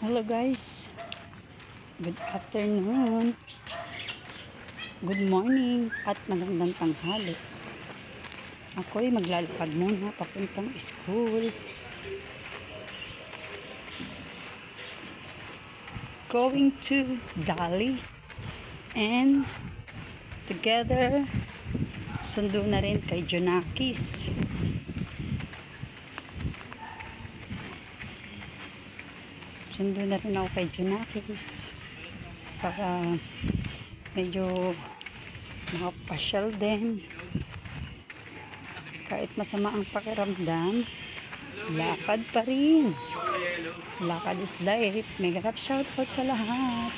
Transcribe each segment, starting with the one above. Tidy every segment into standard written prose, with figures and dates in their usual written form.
Hello guys, good afternoon, good morning at magandang tanghali. Ako'y maglalakad muna papuntang school. Going to Dali and together sundo na rin kay Junakis. Sundo na rin ako kay Junakis para medyo makapasyal din. Kahit masama ang pakiramdam, lakad pa rin. Lakad is life. Mega rap shoutout sa lahat.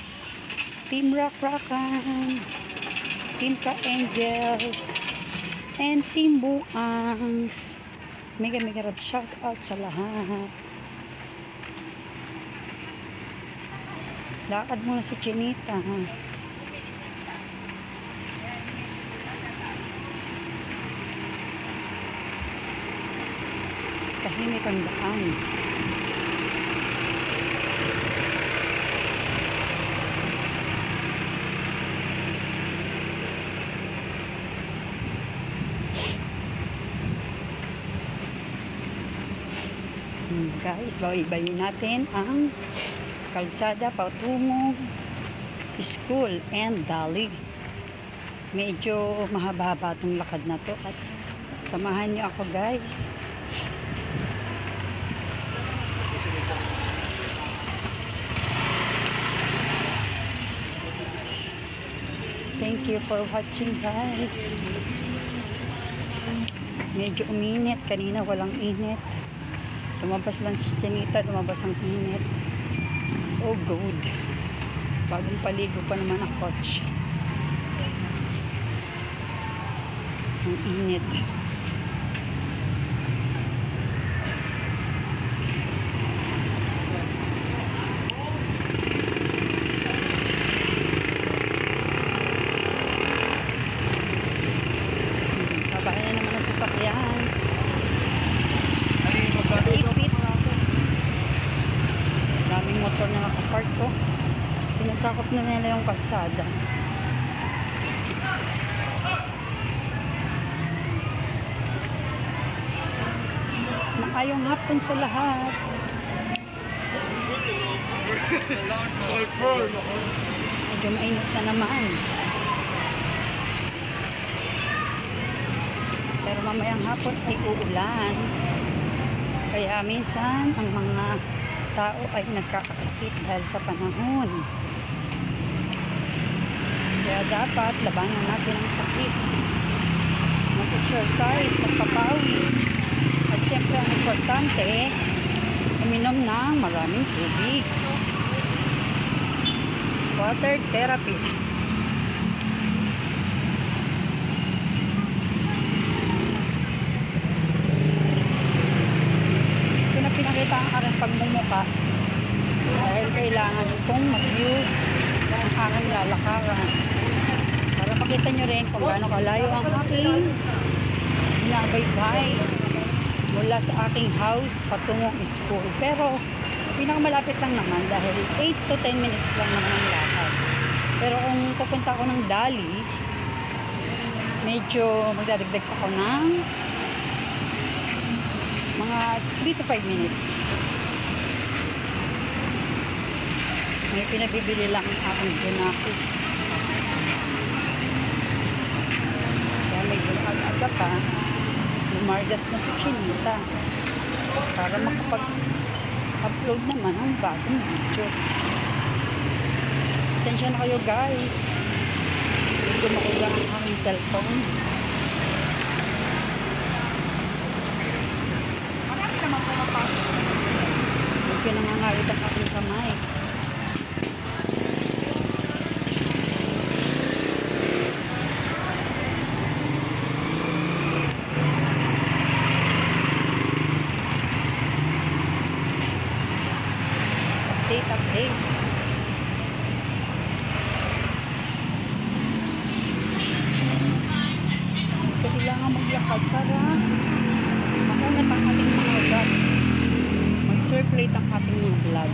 Team Rock Rockan, Team Ka Angels, and Team Buangs. Mega rap shoutout sa lahat. Lakad muna si Chinita. Tahimik ang daan. Guys, bawi-bayin natin ang kalsada patungong school and Dali. Medyo mahaba-haba itong lakad na to at samahan niyo ako guys. Thank you for watching guys. Medyo uminit, kanina walang init. Lumabas lang si Chinita, lumabas ang init. Oh good. Bagong paligo pa naman ang coach. Ang init. Kabayan na naman ang sasakyan. Daming motor na nakapark ko. Pinasakop na nila yung kalsada. Maayong hapon sa lahat. Medyo mainit na naman. Pero mamayang hapon ay uulan. Kaya minsan ang mga tao ay nagkakasakit dahil sa panahon. Kaya dapat labanan natin ang sakit. Mag-exercise, magpapawis. At syempre ang importante, uminom ng maraming tubig. Water therapy. Pinakita ang aking pagmumuka dahil kailangan kong mag-view ang aking lalakaran para makita nyo rin kung gaano kalayo ang aking binabaybay mula sa aking house patungong school. Pero pinakamalapit lang naman dahil 8 to 10 minutes lang naman ang lakad. Pero kung pupunta ako ng Dali, medyo magdadagdag ako ng mga 3 to 5 minutes. May pinabibili lang ang aking Junakis. Kaya medyo aga pa, lumargas na si Chinita para makapag-upload naman ang bagong video. Pasensya na kayo guys. Medyo makulang ang aking cellphone. Medyo nangangalit ang aking kamay. Update. Kailangan maglakad para makunat ang ating mga ugat. Mag-circulate ang ating mga blood.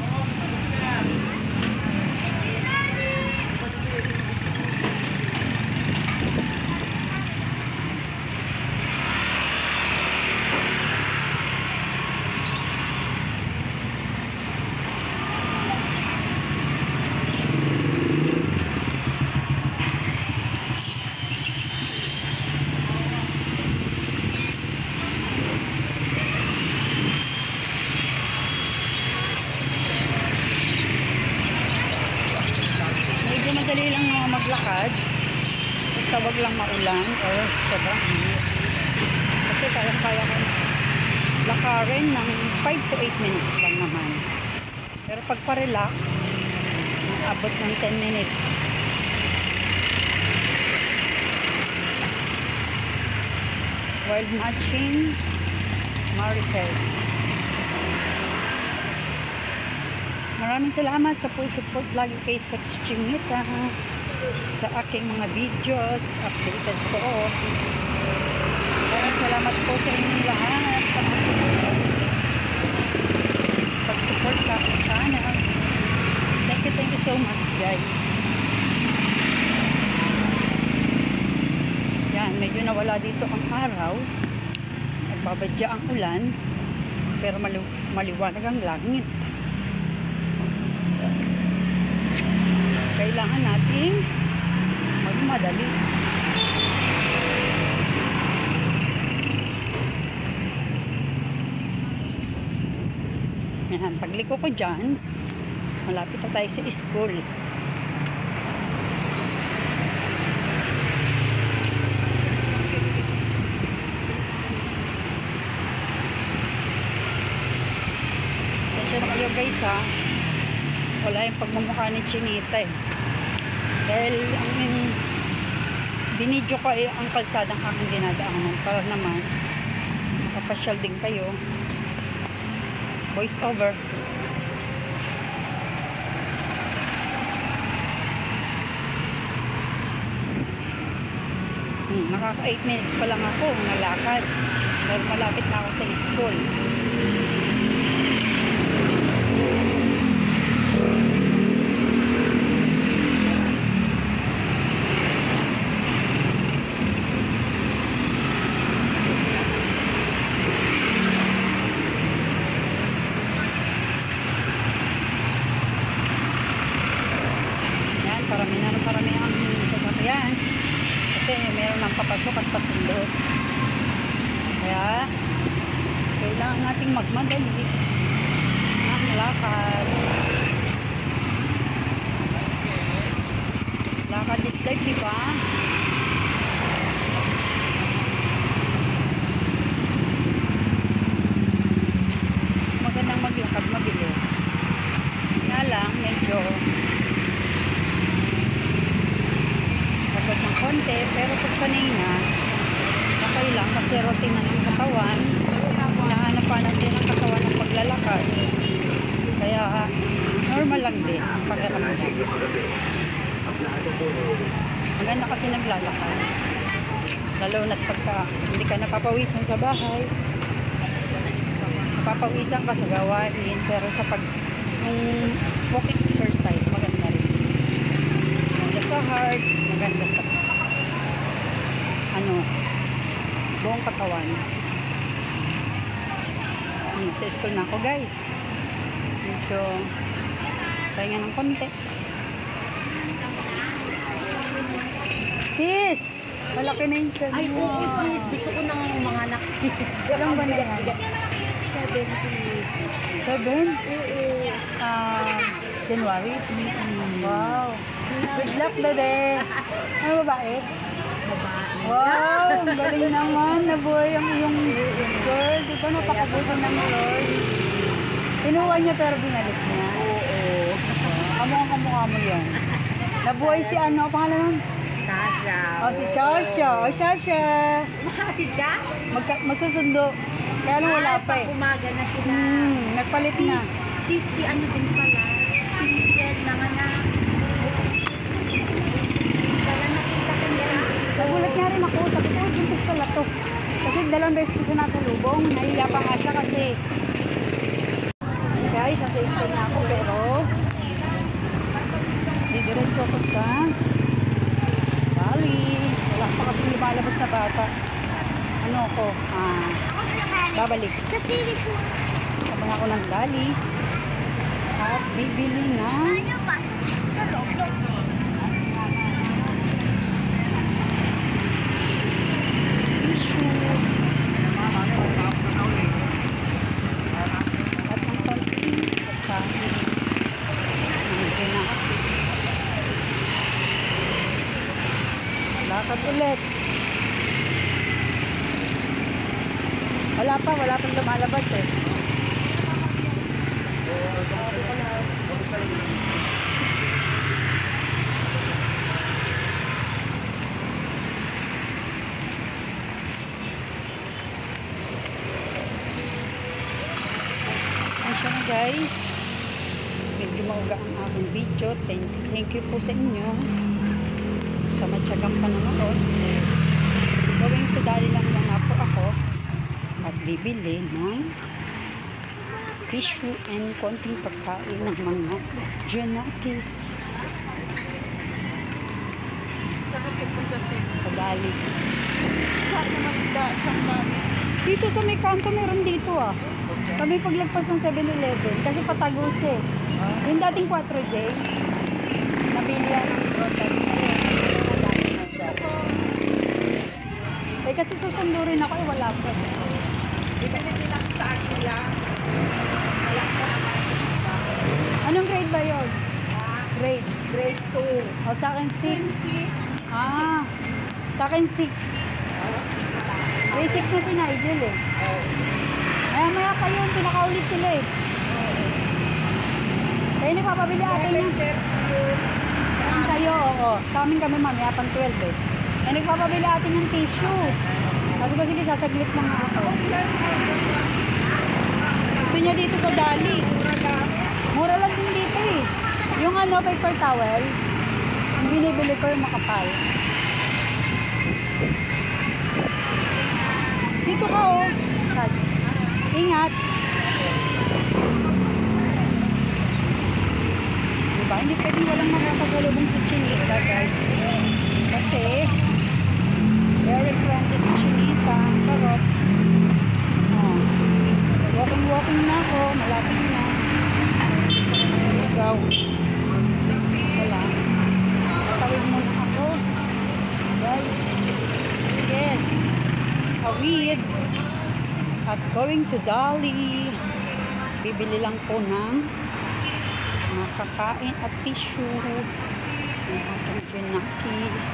wag lang maulan or sobrang init. Kasi kaya ko lakarin ng 5 to 8 minutes lang naman. Pero pag pa-relax, abot ng 10 minutes. Wild matching Marites. Maraming salamat sa support lagi kay Sex Chinita sa aking mga videos. Updated po. Salamat po sa inyong lahat sa pag-support sa aking channel. Thank you so much, guys. Yan, medyo nawala dito ang araw. Nagbabadya ang ulan, pero maliwanag ang langit. Kailangan nating magmadali. Yan, pagliko ko dyan, malapit na tayo sa school. Sensya na kayo guys ha, wala yung pagmumukha ni Chinita eh. Dahil ang binidyo ko ay ang kalsadang aking dinadaanan para naman makapasyal din kayo. Voice over. Nakaka 8 minutes pa lang ako nalakad. Pero malapit na ako sa school. Parami ang sasakyan kasi meron ng papasok at pasundo, kaya kailangan nating magmadali ang lakad. Lakad is life, diba? Mas magandang maglakad mabilis, nga lang medyo ng konti, pero pag sanay na, okay lang kasi routine na ng katawan. Hinahanap din ang katawan ng paglalakad, kaya normal lang din ang pakiramdam. Maganda kasi naglalakad, lalo na't pagka hindi ka napapawisan sa bahay, napapawisan ka sa gawain, pero sa walking exercise maganda rin. Maganda sa heart, maganda sa buong katawan. Sa school na ako guys, medyo pahinga ng konti. Sis, malaki na yung siya. Ay, oo sis, gusto ko nang mga anak. Ilang ba niya? 7 sis. 7? Oo. January? Wow. Good luck, Dede. Ano babae? Wow, ang galing naman. Nabuhay ang iyong girl. Di ba napakabuti ng Lord? Inuwan niya pero binalik niya. Oo. Kamukha mo yan. Nabuhay si ano, pangalan nun? Sasha. Oh, si Shasha. Oh, Shasha. Mahatid ka? Magsusundo. Kaya lang wala pa eh. Umaga na sila. Nagpalit na. Si ano din pala. Si Michelle na nga na. Nagulat nga rin ako. Sabi ko, buntis pala to. Kasi dalawang beses ko siya nasa lubong. Nahiya pa nga siya kasi guys, nasa school na ako pero didiretso ako sa Dali. Wala pa kasi lumalabas na bata. Ano ko? Babalik. Sabi ako ng Dali. At bibili na lakad ulit. lumalabas eh. Ayun na guys. Medyo mauga ang aking video. Thank you po sa inyo. Sa matyagang panonood. Going to dali lang muna po ako. At bibili ng tissue and konting pagkain ng mga Junakis. Saan ka pupunta Sa dali. Saan naman saan dali? Dito sa may kanto meron dito ah. Kami paglagpas ng 7-Eleven kasi patago siya eh. Yung dating 4J, nabili yan ng grocery. Nadali na siya. Eh kasi susundo rin ako eh, wala pa. Bibili din lang sa akin lang. Anong grade ba yun? Grade? Grade 2. O sa akin 6. Si Ah, sa akin 6. Grade 6 na si Nigel eh. Maya pa yun, pinakaulit sila eh. Kaya nagpapabili atin niya. Ang kayo, oo. Sa amin kami mamaya pang 12 eh. Kaya nagpapabili atin ng tissue. Sabi ko, sige, sasaglit lang ako. Gusto niya dito sa Dali. Mura lang din dito eh. Yung ano, paper towel, ang binibili ko yung makapal. Dito ka oh. Ingat. Diba? Hindi pwedeng walang makakasalubong sa Chinita, guys. Kasi, very friendly sa Chinita. Charot. Oh. Walking na ako. Malapit na. Ikaw. Wala. Matawid muna ako. Guys. Yes. Awid. At going to Dali. Bibili lang po ng mga kakain at tissue. Ang ating Junakis.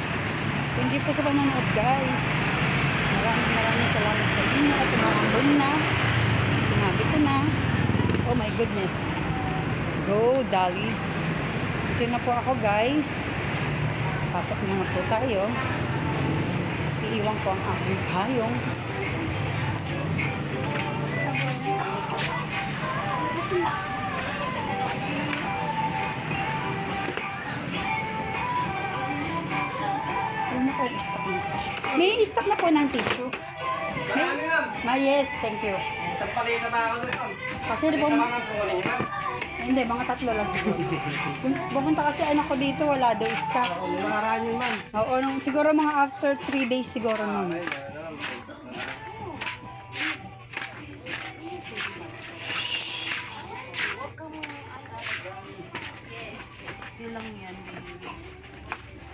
Thank you po sa panonood guys. Maraming salamat sa inyo. At umarambon na. Sinabi ko na. Oh my goodness. Go Dali. Ito na po ako guys. Pasok na po tayo. Iiwan ko ang aking payong. May stock na po ng tissue. Yes, thank you. Isang pali na ba ako doon? Kasi di ba, Kailangan ko ulit na. hindi, mga 3 lang. Pupunta kasi anak ko dito, wala daw stock. Makaraan yun man. Oo, siguro mga after 3 days siguro nun. Yun lang yan.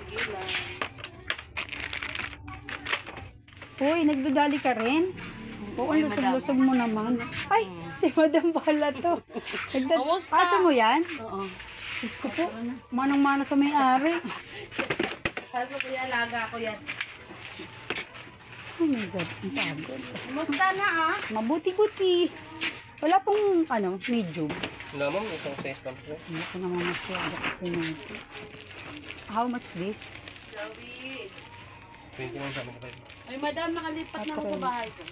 Sige lang. Uy, nagdudali ka rin? Oo, ang lusog-lusog mo naman. Ay, si Madam pala to. Kamusta? Paso mo yan? Oo. Diyos ko po, manang-mana sa may-ari. Paso ko yan, alaga ko yan. Oh my God, ang pagod. Kumusta na ah? Mabuti-buti. Wala pong, medium. Wala ma'am, isang size lang po. Hindi ko naman masyado kasi natin. How much this? Sorry. 21 sa amin kayo. Ay madam, nakalipat na ako sa bahay ko.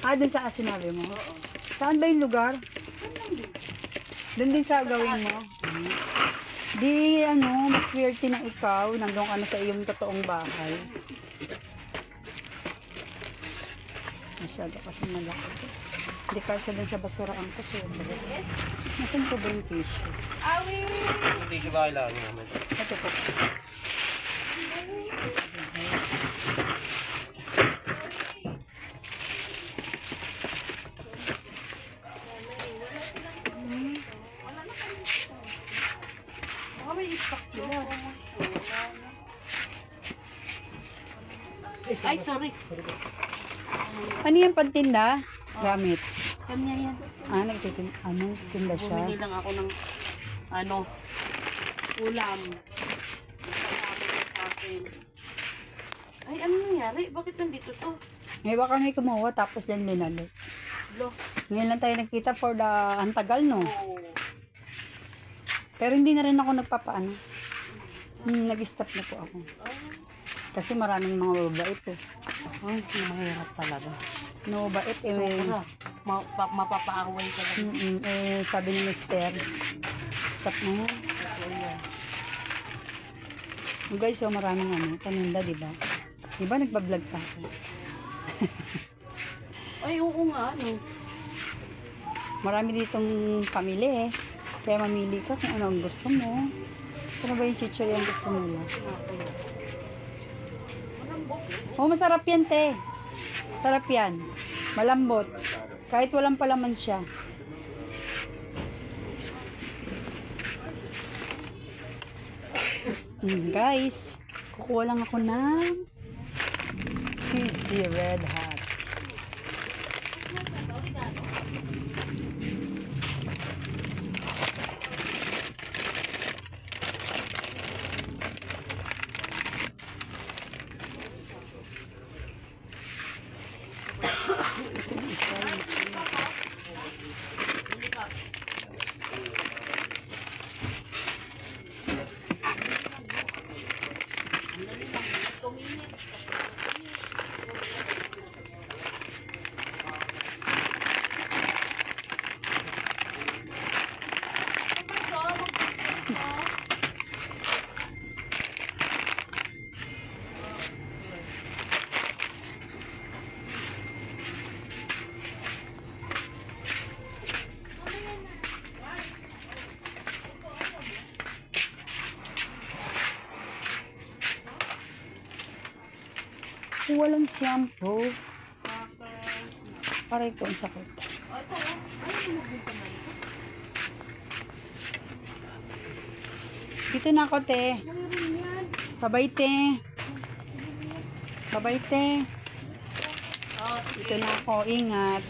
Dun sa sinabi mo? Oo. Saan ba yung lugar? Dun din sa gawin mo? Di, maswerte na ikaw. Nandun ka na sa iyong totoong bahay. Masyado kasi malaki. Hindi kasi dun sa basuraan ko. Nasaan ko ba yung tissue? Awi! Hindi siya ba kailangan naman? Ito po. Ay, sorry. Ano yung pantinda? Gamit. Kanya yan. Nagtitinda siya? Bumili lang ako ng ulam. Ay, ano nangyari? Bakit nandito to? May baka may kumuha tapos dyan linalo. Ngayon lang tayo nagkita for the antagal, no? Oo. Pero hindi na rin ako nagpapaano. Nag-stop na po ako. Kasi maraming mga babait eh. Ay, mahirap talaga. No, bait eh. Sobra. Mapapaaway ka lang. Sabi ni Mister, stop na yan. Guys, so maraming paninda, di ba? Di ba nagbablog pa ako? Ay, oo nga, no. Marami ditong pamili eh. Kaya mamili ka kung ano ang gusto mo. Saan ba yung chichiri ang gusto nila? Oh, masarap yan, te. Sarap yan. Malambot. Kahit walang palaman siya. Guys, kukuha lang ako ng cheesy red hot. Walang shampoo. Aray ko, ang sakit. Dito na ako, te. Babay, te. Babay, te. Dito na ako. Ingat.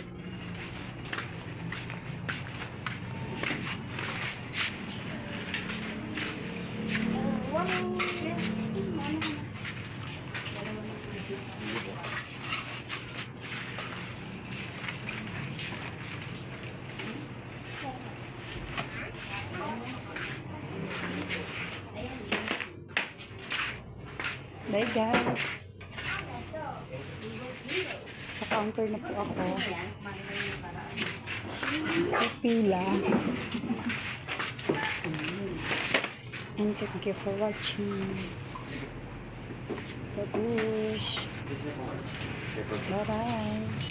Bye guys. Sa counter na po ako. Pipila. And thank you for watching. Babush. Bye bye.